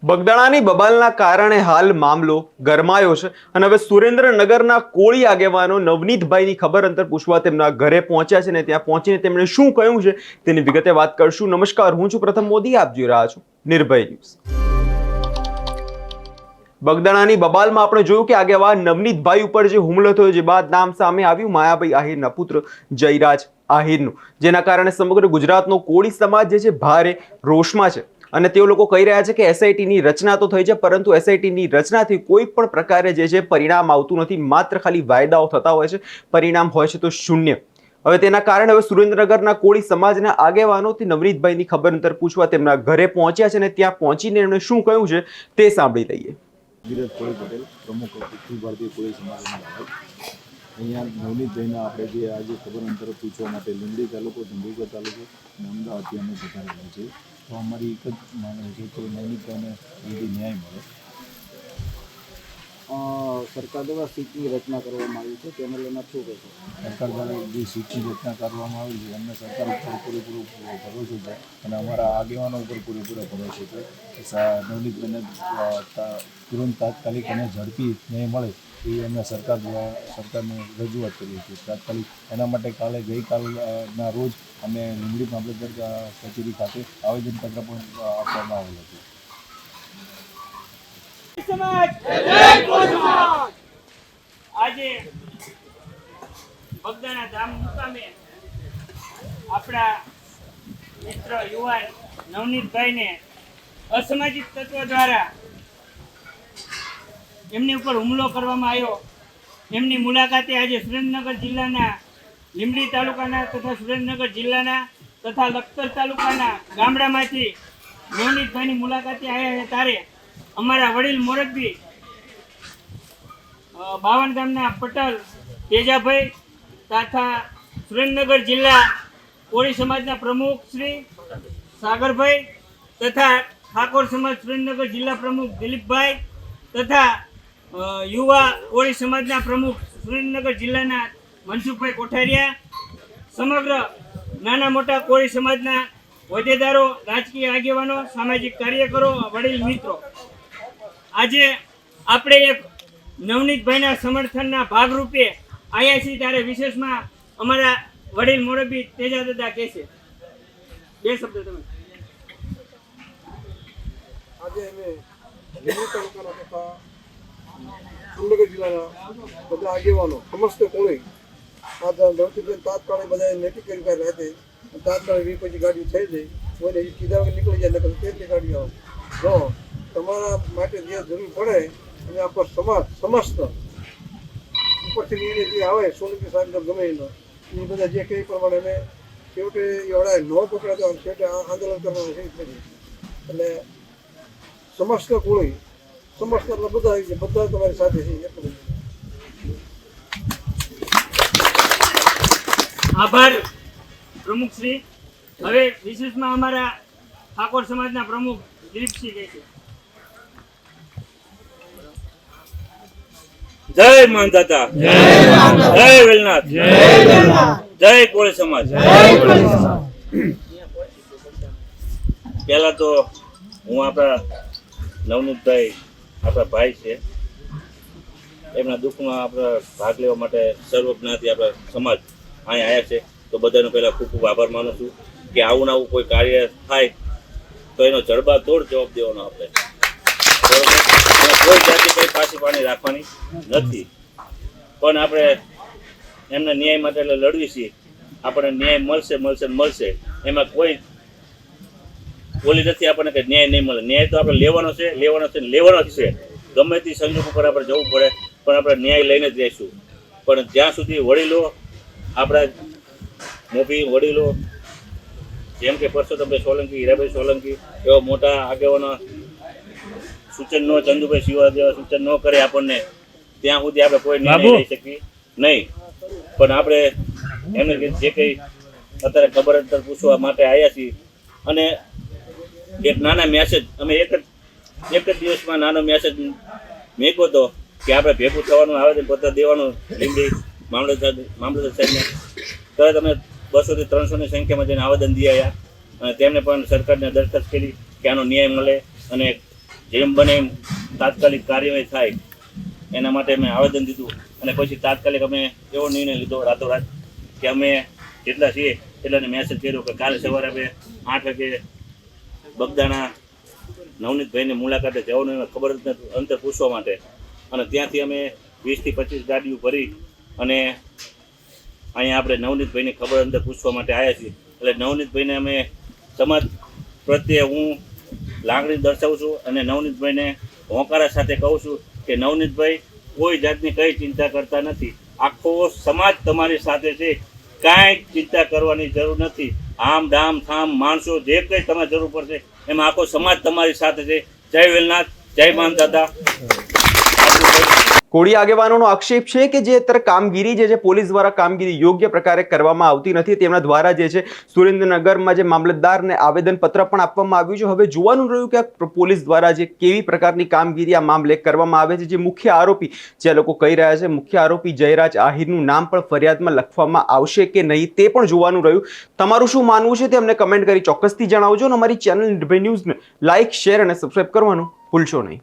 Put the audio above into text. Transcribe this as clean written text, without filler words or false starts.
બગદાણાની બબાલના કારણે હાલ મામલો ગરમાયો છે અને હવે સુરેન્દ્રનગરના કોળી આગેવાનો નવનીતભાઈની ખબર અંતર પૂછવા તેમના ઘરે પહોંચ્યા છે ને ત્યાં પહોંચીને તેમણે શું કહ્યું છે તેની વિગતે વાત કરશું। નમસ્કાર, હું છું પ્રથમ મોદી, આપ જોઈ રહ્યા છો નિર્ભય ન્યૂઝ। બગદાણાની બબાલમાં આપણે જોયું કે આગેવાન નવનીતભાઈ ઉપર જે હુમલો થયો, જે બાદ નામ સામે આવ્યું માયાભાઈ આહિરના પુત્ર જયરાજ આહિરનું, જેના કારણે સમગ્ર ગુજરાતનો કોળી સમાજ જે છે ભારે રોષમાં છે અને તેઓ લોકો કહી રહ્યા છે કે એસઆઈટીની રચના તો થઈ છે, પરંતુ એસઆઈટીની રચનાથી કોઈ પણ પ્રકારે જે છે પરિણામ આવતું નથી, માત્ર ખાલી વાયદાઓ થતા હોય છે, પરિણામ હોય છે તો શૂન્ય। હવે તેના કારણે હવે સુરેન્દ્રનગરના કોળી સમાજના આગેવાનોથી નવનીતભાઈની ખબર અંતર પૂછવા તેમના ઘરે પહોંચ્યા છે અને ત્યાં પહોંચીને એમણે શું કહ્યું છે તે સાંભળી લઈએ। ધીરજ કોળી પટેલ, પ્રમુખ અખિલ ભારતીય કોળી સમાજના બાળક। અહીંયા નવનીતભાઈના આપણે જે આજે ખબર અંતર પૂછવા માટે લીંબડી તાલુકો, ધંધુકા તાલુકો અને અમદાવાદથી અમે પધારેલા છે, તો અમારી એક જ માંગણી છે કે નવનીતભાઈને જલ્દી ન્યાય મળે। સરકાર દ્વારા સીટની રચના કરવામાં આવી છે, તેને લઈને શું કહેશો? સરકાર દ્વારા જે સીટની રચના કરવામાં આવી છે અમને સરકાર ઉપર પૂરેપૂરો ભરોસો છે અને અમારા આગેવાનો ઉપર પૂરેપૂરો ભરોસો છે કે નવનીતભાઈને તુરંત તાત્કાલિક અને ઝડપી ન્યાય મળે એ અમે સરકાર દ્વારા સરકારને રજૂઆત કરીએ છીએ તાત્કાલિક। એના માટે ગઈકાલના રોજ અમે લીંબડી મામલતદાર કચેરી ખાતે આવેદનપત્ર પણ આપવામાં આવેલું હતું। આજે બગદાણા ધામ મુકામે આપણા મિત્ર યુવાન નવનીતભાઈને અસામાજિક તત્વો દ્વારા એમની ઉપર હુમલો કરવામાં આવ્યો। એમની મુલાકાતે આજે સુરેન્દ્રનગર જિલ્લાના લીંબડી તાલુકાના તથા સુરેન્દ્રનગર જિલ્લાના તથા લખતર તાલુકાના ગામડામાંથી નવનીતભાઈની મુલાકાતે આવ્યા છે, ત્યારે અમારા વડીલ મોરબી 52 ગામના પટેલ તેજાભાઈ તથા સુરેન્દ્રનગર જિલ્લા કોળી સમાજના પ્રમુખ શ્રી સાગરભાઈ તથા ઠાકોર સમાજ સુરેન્દ્રનગર જિલ્લા પ્રમુખ દિલીપભાઈ તથા યુવા કોળી સમાજના પ્રમુખ સુરેન્દ્રનગર જિલ્લાના મનસુખભાઈ કોઠારિયા, સમગ્ર નાના મોટા કોળી સમાજના હોદ્દેદારો, રાજકીય આગેવાનો, સામાજિક કાર્યકરો, વડીલ મિત્રો, આજે આપણે એક નવનીતભાઈના સમર્થનના ભાગરૂપે આવ્યા છીએ, ત્યારે વિશેષમાં અમારા વડીલ મોરબી તેજા દાદા કહેશે બે શબ્દ તમે। આજે અમે લીંબડી તાલુકાના તથા સુરેન્દ્રનગર જિલ્લાના બધા આગેવાનો સમસ્ત કોળી આ નવનીતભાઈ તાત્કાલિક બધા નક્કી કરી રહ્યા હતી, તાત્કાલિક પછી ગાડી થઈ જઈ કોઈને કીધા નીકળી જાય નકર તે ગાડીઓ જો તમારા માટે જે જરૂર પડે અને આપણો સમાજ સમસ્ત ઉપરથી નિર્ણય જે આવે સોલંકી સાહેબ ગમે એનો એ બધા જે કંઈ પ્રમાણે અમે છેવટે એવડા ન પકડાતો છેવટે આંદોલન કરવાનું છે એટલે સમસ્ત કોળી સમસ્ત એટલે બધા તમારી સાથે છે એટલું। આભાર પ્રમુખ શ્રી। હવે વિશેષમાં અમારા ઠાકોર સમાજના પ્રમુખ દિલીપસિંહ કહેશે। જય માનદાતા, જય વેલનાથ, જય કોળી સમાજ। પહેલા તો હું આપણા નવનીતભાઈ આપણા ભાઈ છે, એમના દુઃખમાં આપણા ભાગ લેવા માટે સર્વ જ્ઞાતિ આપણા સમાજ અહીંયા આવ્યા છે, તો બધાનો પહેલાં ખૂબ ખૂબ આભાર માનું છું કે આવું આવું કોઈ કાર્ય થાય તો એનો જડબાતોડ જવાબ દેવાનો આપણે, બરોબર? કોઈ જાતિ કોઈ પાછી પાણી રાખવાની નથી, પણ આપણે એમને ન્યાય માટે એટલે લડવી છીએ, આપણને ન્યાય મળશે મળશે મળશે, એમાં કોઈ બોલી નથી આપણને કે ન્યાય નહીં મળે। ન્યાય તો આપણે લેવાનો છે લેવાનો જ છે, ગમે તે સંજોગ ઉપર આપણે જવું પડે પણ આપણે ન્યાય લઈને જ રહીશું। પણ જ્યાં સુધી વડીલો આપણા મોભી વડીલો જેમ કે પરસોત્તમભાઈ સોલંકી, હીરાભાઈ સોલંકી એવા મોટા આગેવાનો સૂચન ન, ચંદુભાઈ શિવા જેવા સૂચન ન કરે આપણને, ત્યાં સુધી આપણે કોઈ નિર્ણય લઈ શકીએ નહીં। પણ આપણે એમને જે કંઈ અત્યારે ખબર અંતર પૂછવા માટે આવ્યા છીએ અને એક નાના મેસેજ અમે એક જ દિવસમાં નાનો મેસેજ મેક્યો હતો કે આપણે ભેગું થવાનું આવેદનપત્ર દેવાનું લીંબડી મામલતદાર સાહેબને, તરત અમે 200 થી 300ની સંખ્યામાં જઈને આવેદન દઈ આવ્યા અને તેમને પણ સરકારને દરખાસ્ત કરી કે આનો ન્યાય મળે અને જેમ બને એમ તાત્કાલિક કાર્યવાહી થાય એના માટે અમે આવેદન દીધું અને પછી તાત્કાલિક અમે એવો નિર્ણય લીધો રાતોરાત કે અમે જેટલા છીએ એટલાને મેસેજ કર્યો કે કાલે સવારે અમે 8 વાગે બગદાણા નવનીતભાઈની મુલાકાતે જવાનું એને ખબર જ નથી અંતર પૂછવા માટે અને ત્યાંથી અમે 20 થી 25 ગાડીઓ ભરી અને અહીંયા આપણે નવનીતભાઈની ખબર અંતર પૂછવા માટે આવ્યા છીએ. એટલે નવનીતભાઈને અમે સમાજ પ્રત્યે હું લાગણી દર્શાવું છું અને નવનીતભાઈને હોંકારા સાથે કહું છું કે નવનીતભાઈ કોઈ જાતની કંઈ ચિંતા કરતા નથી. આખો સમાજ તમારી સાથે છે, કાંઈ ચિંતા કરવાની જરૂર નથી. આમ ધામ થામ માણસો જે કંઈ તમારે જરૂર પડશે એમાં આખો સમાજ તમારી સાથે છે. જય વેલનાથ, જય માનદાતા. કોળી આગેવાનોનો આક્ષેપ છે કે જે અત્યારે કામગીરી જે પોલીસ દ્વારા કામગીરી યોગ્ય પ્રકારે કરવામાં આવતી નથી. તેમના દ્વારા જે છે સુરેન્દ્રનગરમાં જે મામલતદારને આવેદનપત્ર પણ આપવામાં આવ્યું છે. હવે જોવાનું રહ્યું કે આ પોલીસ દ્વારા જે કેવી પ્રકારની કામગીરી આ મામલે કરવામાં આવે છે. જે મુખ્ય આરોપી જે લોકો કહી રહ્યા છે મુખ્ય આરોપી જયરાજ આહિરનું નામ પણ ફરિયાદમાં લખવામાં આવશે કે નહીં તે પણ જોવાનું રહ્યું. તમારું શું માનવું છે તે અમને કમેન્ટ કરી ચોક્કસથી જણાવજો અને અમારી ચેનલ નિર્ભય ન્યૂઝને લાઇક, શેર અને સબસ્ક્રાઇબ કરવાનું ભૂલશો નહીં.